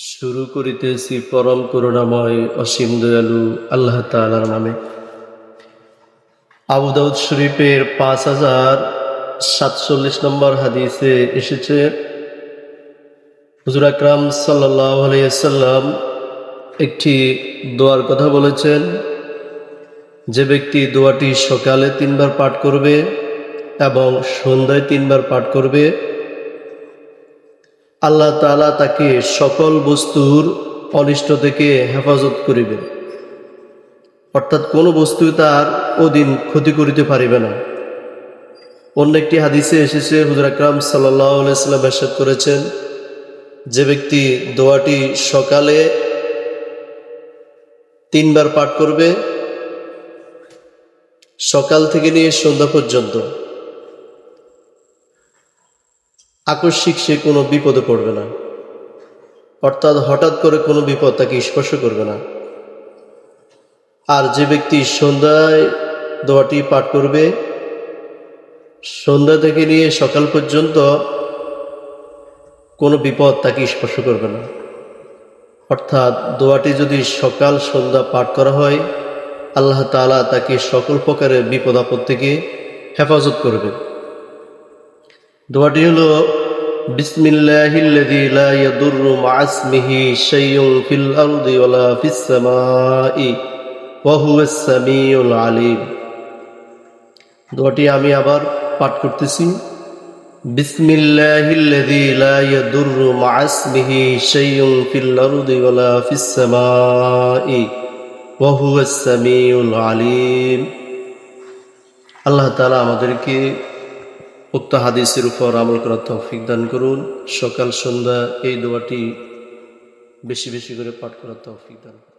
শুরু করিতেছি পরম করুণাময় অসীম দয়ালু আল্লাহ তাআলার নামে। আবু দাউদ শরীফের 5047 নম্বর হাদিসে এসেছে, হুজুর আকরাম সাল্লাল্লাহু আলাইহি ওয়াসাল্লাম একটি দোয়ার কথা বলেছেন। যে ব্যক্তি দোয়াটি সকালে 3 বার পাঠ করবে এবং সন্ধ্যায় 3 বার পাঠ করবে, আল্লাহ তাআলা তাকে সকল বস্তুর অনিষ্ট থেকে হেফাজত করিবেন। অর্থাৎ কোনো বস্তু তার ওদিন ক্ষতি করিতে পারিবে না। অন্য একটি হাদিসে এসেছে, হুজুর আকরাম সাল্লাল্লাহু আলাইহি ওয়াসাল্লাম ইরশাদ করেছেন, যে ব্যক্তি দোয়াটি সকালে 3 বার পাঠ করবে, সকাল থেকে নিয়ে সন্ধ্যা পর্যন্ত, আকস্মিক সে কোনো বিপদে পড়বে না। অর্থাৎ হঠাৎ করে কোনো বিপদ তাকে স্পর্শ করবে না। আর যে ব্যক্তি সন্ধ্যায় দোয়াটি পাঠ করবে, সন্ধ্যা থেকে নিয়ে সকাল পর্যন্ত কোনো বিপদ তাকে স্পর্শ করবে না। অর্থাৎ দোয়াটি যদি সকাল সন্ধ্যা পাঠ করা হয়, আল্লাহ তাআলা তাকে সকল প্রকারের বিপদ আপদ থেকে হেফাজত করবে। দোয়াটি হলো, বিসমিল্লাহিল্লাযী লা ইয়াদুররু মা'a ইসমিহি শাইউন ফিল আরদি ওয়ালা ফিস সামাই ওয়া হুয়াস সামিউল আলিম। দোয়াটি আমি আবার পাঠ করতেছি। বিসমিল্লাহিল্লাযী লা ইয়াদুররু মা'a ইসমিহি শাইউন ফিল আরদি ওয়ালা ফিস সামাই ওয়া হুয়াস সামিউল আলিম। আল্লাহ তাআলা আমাদেরকে উক্ত হাদিসের উপর আমল করার তৌফিক দান করুন। সকাল সন্ধ্যা এই দোয়াটি বেশি বেশি করে পাঠ করার তৌফিক দান করুন।